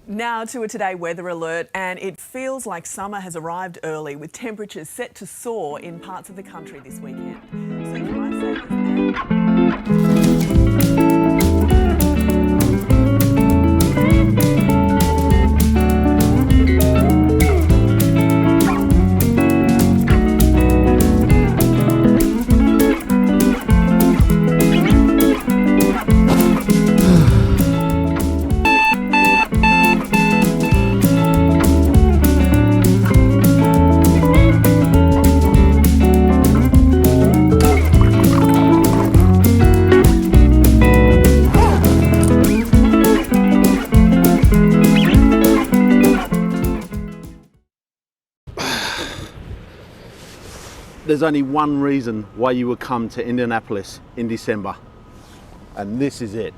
Now to a Today weather alert, and it feels like summer has arrived early with temperatures set to soar in parts of the country this weekend. So there's only one reason why you would come to Indianapolis in December, and this is it.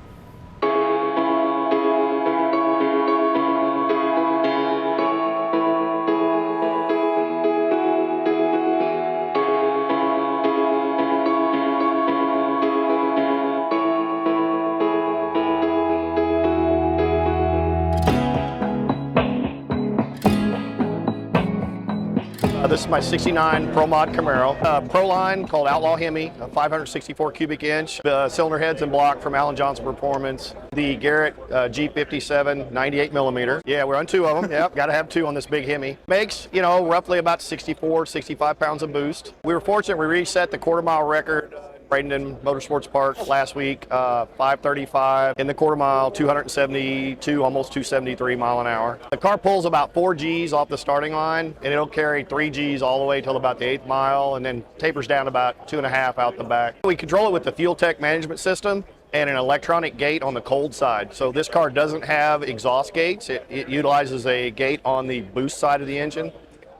This is my 69 Pro Mod Camaro. Pro line called Outlaw Hemi, a 564 cubic inch. Cylinder heads and block from Alan Johnson Performance. The Garrett G57 98 millimeter. Yeah, we're on two of them. Yep, got to have two on this big Hemi. Makes, you know, roughly about 64, 65 pounds of boost. We were fortunate we reset the quarter-mile record Bradenton Motorsports Park last week, 535 in the quarter mile, 272, almost 273 mile an hour. The car pulls about 4 Gs off the starting line, and it'll carry 3 Gs all the way till about the 8th mile, and then tapers down about 2.5 out the back. We control it with the Fuel Tech management system and an electronic gate on the cold side. So this car doesn't have exhaust gates. It utilizes a gate on the boost side of the engine.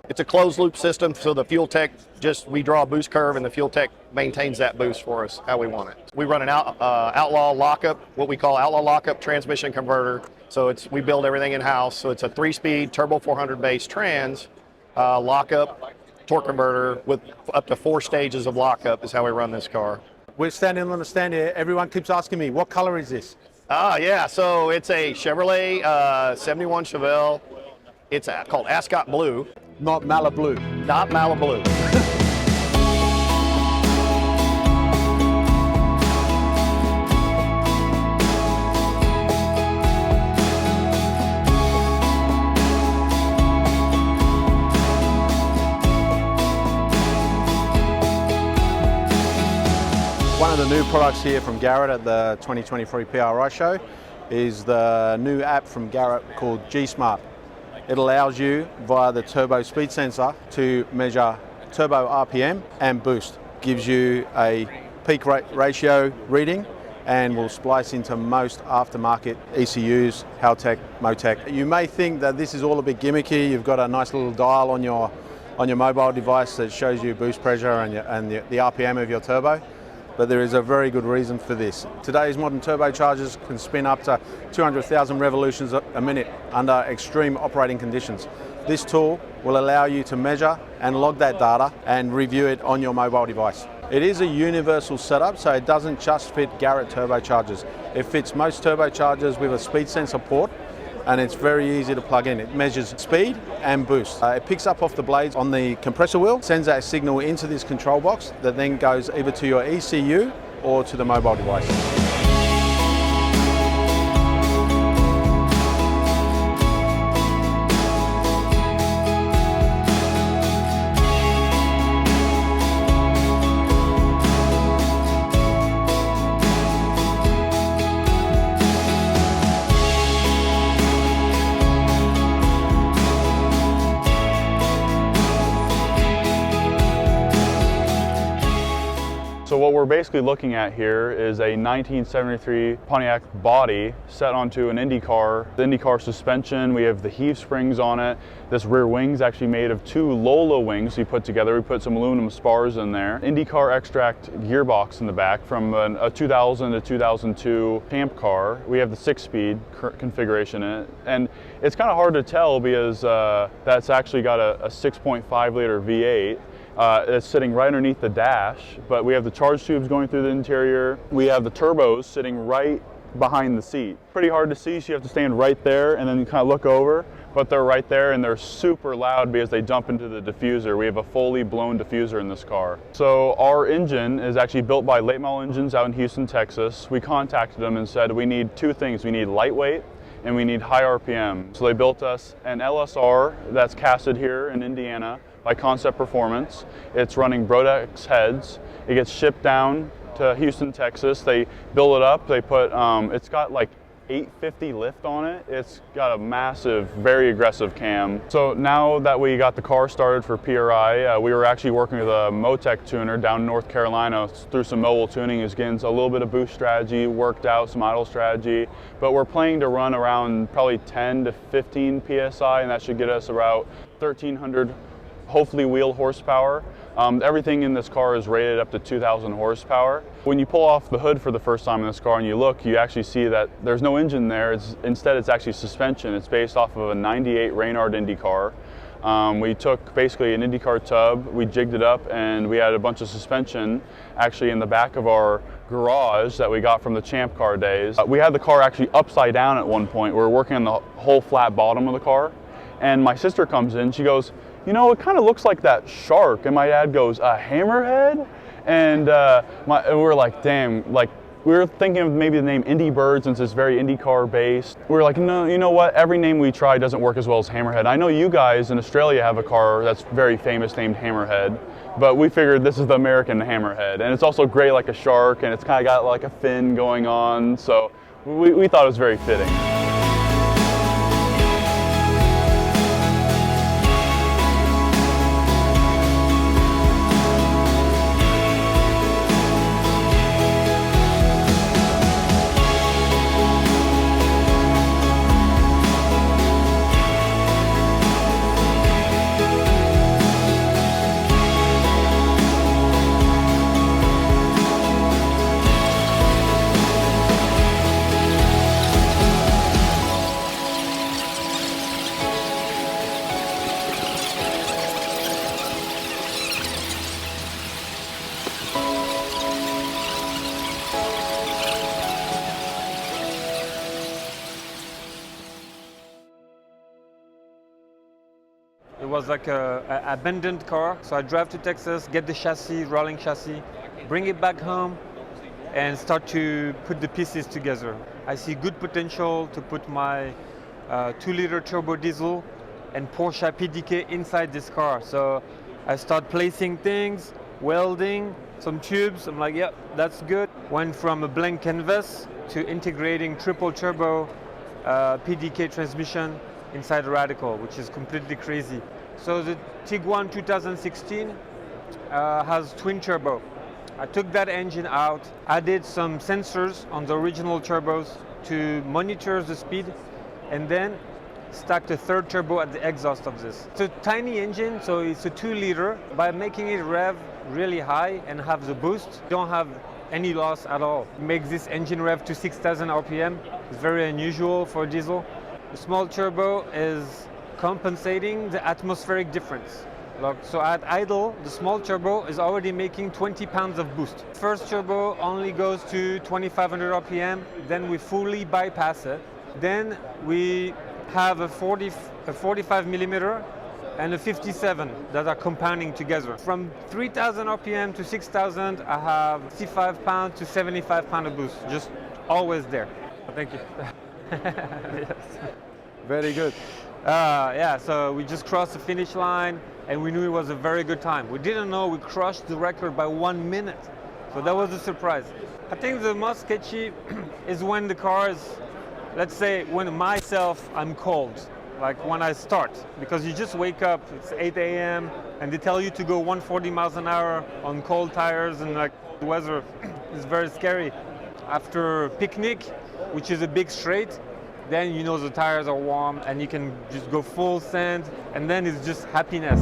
It's a closed loop system, so the Fuel Tech we draw a boost curve and the Fuel Tech maintains that boost for us how we want it. We run an Outlaw lockup, what we call Outlaw lockup transmission converter. So we build everything in-house. So it's a 3-speed turbo 400 base trans lockup torque converter with up to 4 stages of lockup is how we run this car. We're standing on the stand here. Everyone keeps asking me, what color is this? Yeah, so it's a Chevrolet 71 Chevelle. It's called Ascot Blue. Not Malibu. Not Malibu. One of the new products here from Garrett at the 2023 PRI Show is the new app from Garrett called G-Smart. It allows you, via the turbo speed sensor, to measure turbo RPM and boost. Gives you a peak ratio reading and will splice into most aftermarket ECUs, Haltech, Motec. You may think that this is all a bit gimmicky. You've got a nice little dial on your mobile device that shows you boost pressure and the RPM of your turbo. But there is a very good reason for this. Today's modern turbochargers can spin up to 200,000 revolutions a minute under extreme operating conditions. This tool will allow you to measure and log that data and review it on your mobile device. It is a universal setup, so it doesn't just fit Garrett turbochargers. It fits most turbochargers with a speed sensor port, and it's very easy to plug in. It measures speed and boost. It picks up off the blades on the compressor wheel, sends that signal into this control box that then goes either to your ECU or to the mobile device. So what we're basically looking at here is a 1973 Pontiac body set onto an IndyCar. The IndyCar suspension, we have the heave springs on it. This rear wing's actually made of 2 Lola wings we put together. We put some aluminum spars in there. IndyCar extract gearbox in the back from a 2000 to 2002 Champ car. We have the 6-speed configuration in it. And it's kind of hard to tell because that's actually got a 6.5 liter V8. It's sitting right underneath the dash, but we have the charge tubes going through the interior. We have the turbos sitting right behind the seat. Pretty hard to see, so you have to stand right there and then you kind of look over, but they're right there and they're super loud because they dump into the diffuser. We have a fully blown diffuser in this car. So our engine is actually built by Late Model Engines out in Houston, Texas. We contacted them and said we need two things. We need lightweight and we need high RPM. So they built us an LSR that's casted here in Indiana by Concept Performance. It's running Brodex heads. It gets shipped down to Houston, Texas. They build it up. They put, it's got like 850 lift on it. It's got a massive, very aggressive cam. So now that we got the car started for PRI, we were actually working with a Motec tuner down in North Carolina through some mobile tuning. Is getting a little bit of boost strategy worked out, some idle strategy, but we're planning to run around probably 10 to 15 PSI, and that should get us about 1,300 hopefully wheel horsepower. Everything in this car is rated up to 2,000 horsepower. When you pull off the hood for the first time in this car and you look, you actually see that there's no engine there. Instead, it's actually suspension. It's based off of a 98 Reynard Indy car. We took basically an IndyCar tub, we jigged it up, and we had a bunch of suspension actually in the back of our garage that we got from the Champ Car days. We had the car actually upside down at one point. We were working on the whole flat bottom of the car, and my sister comes in, she goes, you know, it kind of looks like that shark. And my dad goes, a hammerhead? And we were like, damn, like, we were thinking of maybe the name Indy Bird since it's very IndyCar based. We were like, no, you know what? Every name we try doesn't work as well as Hammerhead. I know you guys in Australia have a car that's very famous named Hammerhead, but we figured this is the American Hammerhead. And it's also gray like a shark, and it's kind of got like a fin going on. So we thought it was very fitting. It was like an abandoned car, so I drive to Texas, get the chassis, rolling chassis, bring it back home, and start to put the pieces together. I see good potential to put my 2-liter turbo diesel and Porsche PDK inside this car. So I start placing things, welding, some tubes. I'm like, yep, that's good. Went from a blank canvas to integrating triple turbo PDK transmission inside the Radical, which is completely crazy. So the Tiguan 2016 has twin turbo. I took that engine out, added some sensors on the original turbos to monitor the speed, and then stacked a third turbo at the exhaust of this. It's a tiny engine, so it's a 2-liter. By making it rev really high and have the boost, you don't have any loss at all. It makes this engine rev to 6,000 RPM. It's very unusual for a diesel. The small turbo is compensating the atmospheric difference. So at idle, the small turbo is already making 20 pounds of boost. First turbo only goes to 2,500 RPM, then we fully bypass it. Then we have a 45 millimeter and a 57 that are compounding together. From 3,000 RPM to 6,000, I have 65 pounds to 75 pounds of boost, just always there. Thank you. Yes. Very good. Yeah, so we just crossed the finish line and we knew it was a very good time. We didn't know we crushed the record by 1 minute. So that was a surprise. I think the most sketchy is when the car is, let's say, when myself, I'm cold, like when I start, because you just wake up, it's 8 a.m. and they tell you to go 140 miles an hour on cold tires, and like the weather is very scary. After picnic, which is a big straight, then you know the tires are warm and you can just go full send, and then it's just happiness.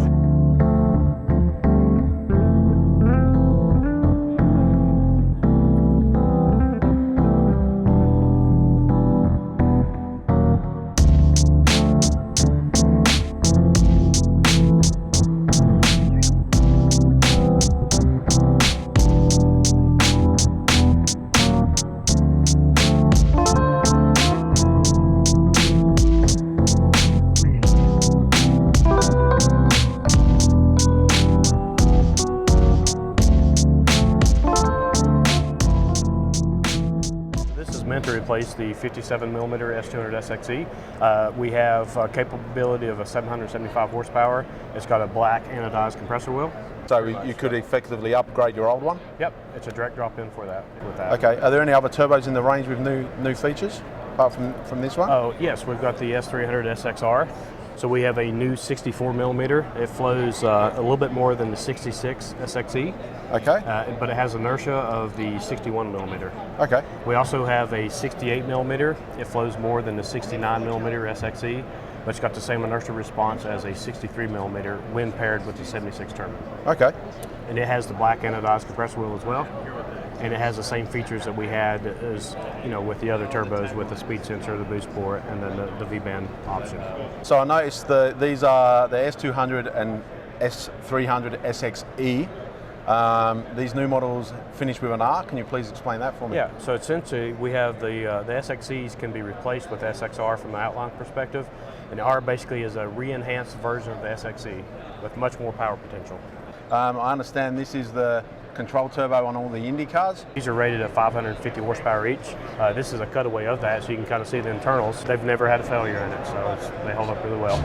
replace the 57mm S200 SXE. We have a capability of a 775 horsepower. It's got a black anodized compressor wheel. So you could effectively upgrade your old one? Yep, it's a direct drop in for that. With that. Okay, are there any other turbos in the range with new features apart from this one? Oh yes, we've got the S300 SXR. So we have a new 64mm. It flows a little bit more than the 66 SXE. Okay. But it has inertia of the 61mm. Okay. We also have a 68mm. It flows more than the 69mm SXE, but it's got the same inertia response as a 63mm when paired with the 76 turbo. Okay. And it has the black anodized compressor wheel as well. And it has the same features that we had as, with the other turbos, with the speed sensor, the boost port, and then the V-band option. So I noticed these are the S200 and S300 SXE. These new models finish with an R. Can you please explain that for me? Yeah, so essentially we have the SXEs can be replaced with SXR from the outline perspective, and the R basically is a re-enhanced version of the SXE with much more power potential. I understand this is the control turbo on all the Indy cars. These are rated at 550 horsepower each. This is a cutaway of that, so you can kind of see the internals. They've never had a failure in it, so they hold up really well.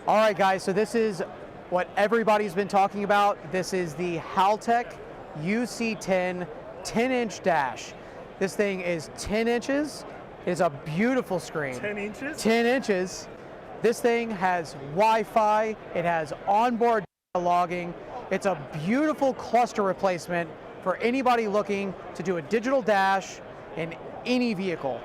All right, guys, so this is what everybody's been talking about. This is the Haltech UC10 10-inch dash. This thing is 10 inches. It is a beautiful screen. 10 inches? 10 inches. This thing has Wi-Fi. It has onboard logging. It's a beautiful cluster replacement for anybody looking to do a digital dash in any vehicle.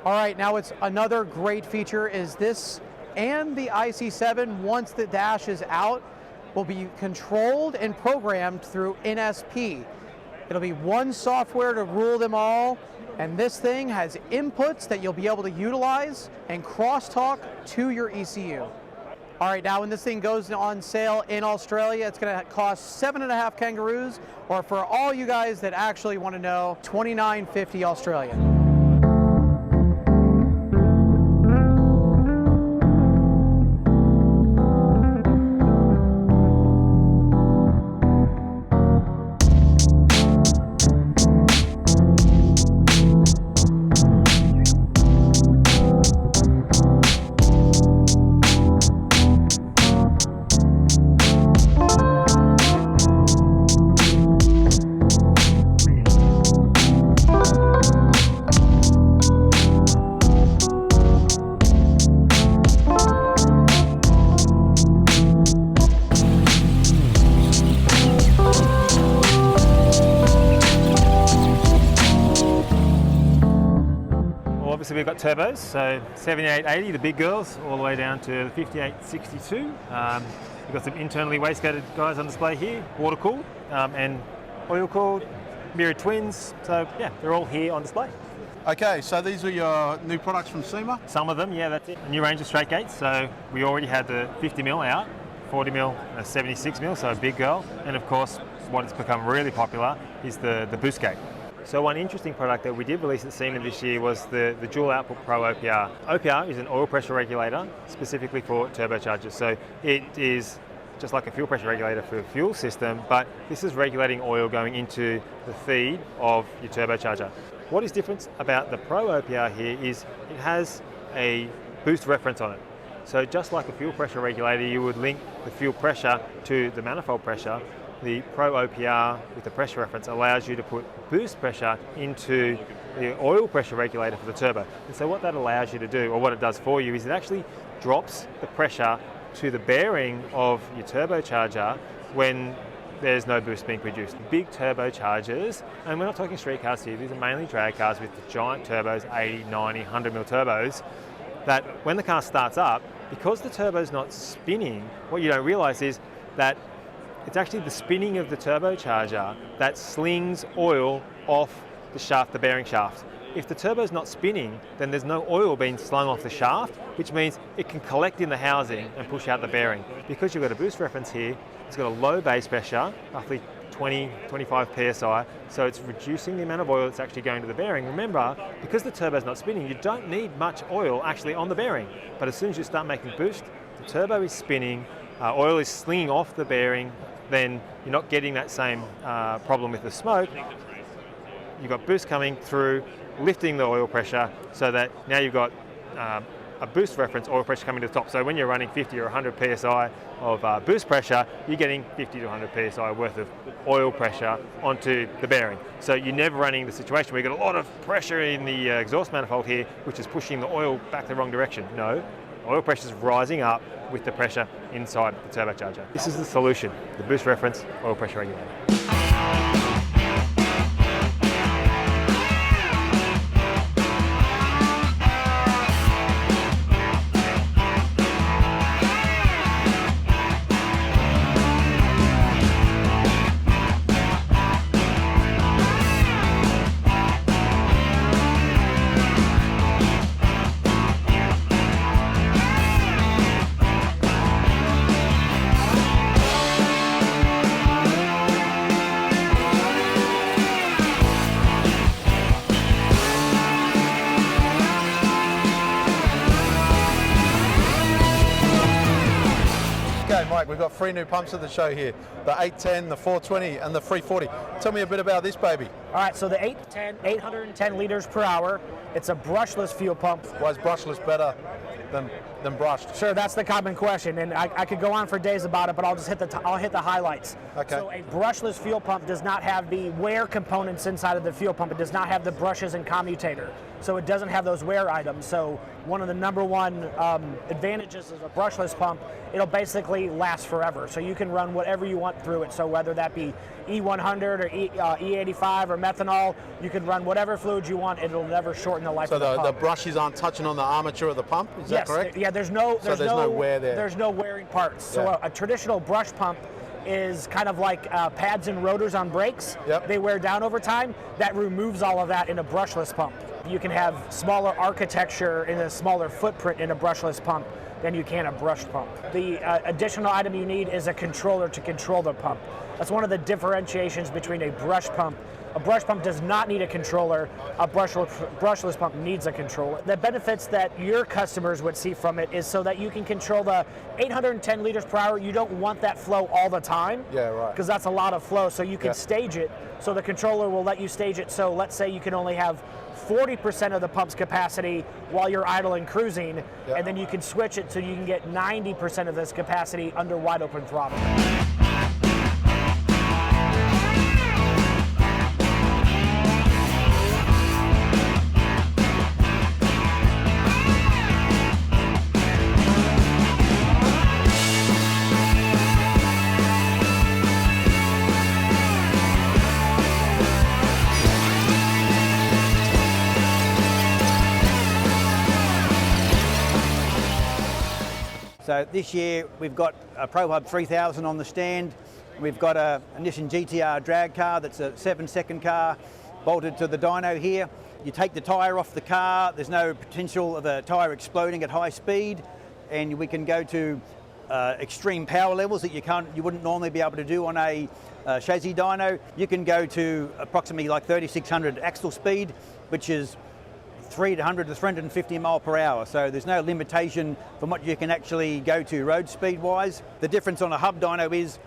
All right, now it's another great feature is this, and the IC7, once the dash is out, will be controlled and programmed through NSP. It'll be one software to rule them all, and this thing has inputs that you'll be able to utilize and crosstalk to your ECU. All right, now when this thing goes on sale in Australia, it's gonna cost 7.5 kangaroos, or for all you guys that actually wanna know, $29.50 Australian. Obviously we've got turbos, so 7880, the big girls, all the way down to the 5862. We've got some internally wastegated guys on display here, water cooled and oil cooled, mirror twins. So yeah, they're all here on display. Okay, so these are your new products from SEMA? Some of them, yeah, that's it. A new range of straight gates. So we already had the 50mm out, 40mm, and a 76mm, so a big girl. And of course, what has become really popular is the boost gate. So one interesting product that we did release at SEMA this year was the Dual Output Pro OPR. OPR is an oil pressure regulator specifically for turbochargers. So it is just like a fuel pressure regulator for a fuel system, but this is regulating oil going into the feed of your turbocharger. What is different about the Pro OPR here is it has a boost reference on it. So just like a fuel pressure regulator, you would link the fuel pressure to the manifold pressure. the Pro OPR with the pressure reference allows you to put boost pressure into the oil pressure regulator for the turbo. And so what that allows you to do, or what it does for you, is it actually drops the pressure to the bearing of your turbocharger when there's no boost being produced. Big turbochargers, and we're not talking street cars here, these are mainly drag cars with the giant turbos, 80, 90, 100 mil turbos, that when the car starts up, because the turbo's not spinning, what you don't realise is that it's actually the spinning of the turbocharger that slings oil off the shaft, the bearing shaft. If the turbo's not spinning, then there's no oil being slung off the shaft, which means it can collect in the housing and push out the bearing. Because you've got a boost reference here, it's got a low base pressure, roughly 20, 25 PSI, so it's reducing the amount of oil that's actually going to the bearing. Remember, because the turbo's not spinning, you don't need much oil actually on the bearing. But as soon as you start making boost, the turbo is spinning, oil is slinging off the bearing, then you're not getting that same problem with the smoke. You've got boost coming through, lifting the oil pressure, so that now you've got a boost reference oil pressure coming to the top. So when you're running 50 or 100 PSI of boost pressure, you're getting 50 to 100 PSI worth of oil pressure onto the bearing. So you're never running the situation where you've got a lot of pressure in the exhaust manifold here, which is pushing the oil back the wrong direction. No, oil pressure is rising up with the pressure inside the turbocharger. This is the solution, the boost reference oil pressure regulator. Mike, we've got 3 new pumps at the show here, the 810, the 420 and the 340. Tell me a bit about this baby. All right, so the 810 liters per hour, it's a brushless fuel pump. Why is brushless better than brushed? Sure, that's the common question, and I could go on for days about it, but I'll just hit the highlights. Okay. So a brushless fuel pump does not have the wear components inside of the fuel pump. It does not have the brushes and commutator, so it doesn't have those wear items. So one of the number one advantages of a brushless pump, it'll basically last forever. So you can run whatever you want through it. So whether that be E100 or E85 or methanol, you can run whatever fluid you want. It'll never shorten the life of the pump. So the brushes aren't touching on the armature of the pump, is that correct? Yeah, there's no wear there. There's no wearing parts. So Yeah. a traditional brush pump is kind of like pads and rotors on brakes. Yep. They wear down over time. That removes all of that in a brushless pump. You can have smaller architecture and a smaller footprint in a brushless pump than you can a brushed pump. The additional item you need is a controller to control the pump. That's one of the differentiations between a brush pump. A brush pump does not need a controller. A brushless pump needs a controller. The benefits that your customers would see from it is so that you can control the 810 liters per hour. You don't want that flow all the time. Yeah, right. Because that's a lot of flow. So you can stage it. So the controller will let you stage it. So let's say you can only have 40% of the pump's capacity while you're idle and cruising, and then you can switch it so you can get 90% of this capacity under wide open throttle. So this year we've got a Pro Hub 3000 on the stand. We've got a Nissan GTR drag car that's a 7-second car bolted to the dyno here. You take the tyre off the car, there's no potential of the tyre exploding at high speed, and we can go to extreme power levels that you wouldn't normally be able to do on a chassis dyno. You can go to approximately like 3600 axle speed, which is 300 to 350 mile per hour. So there's no limitation from what you can actually go to road speed wise. The difference on a hub dyno is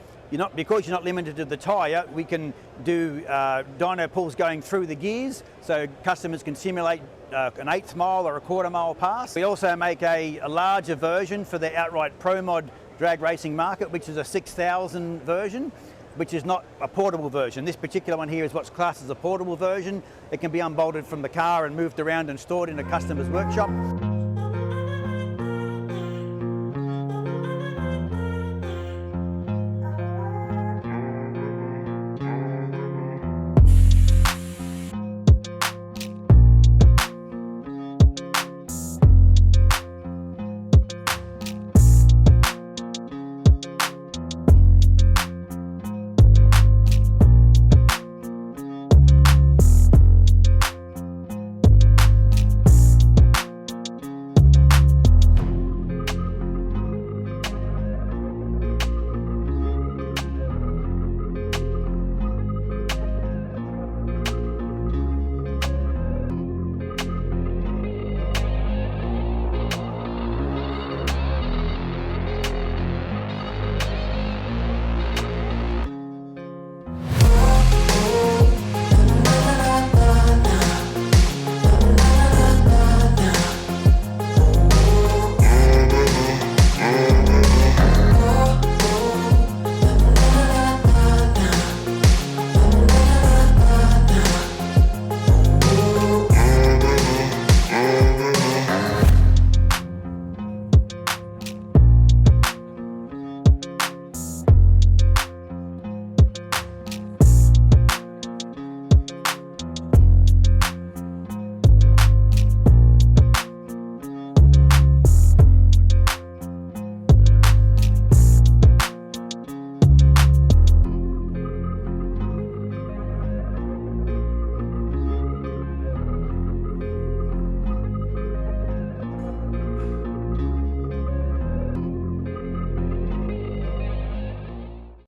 because you're not limited to the tyre, we can do dyno pulls going through the gears, so customers can simulate an 1/8 mile or a 1/4 mile pass. We also make a larger version for the outright Pro Mod drag racing market, which is a 6000 version. which is not a portable version. This particular one here is what's classed as a portable version. It can be unbolted from the car and moved around and stored in a customer's workshop.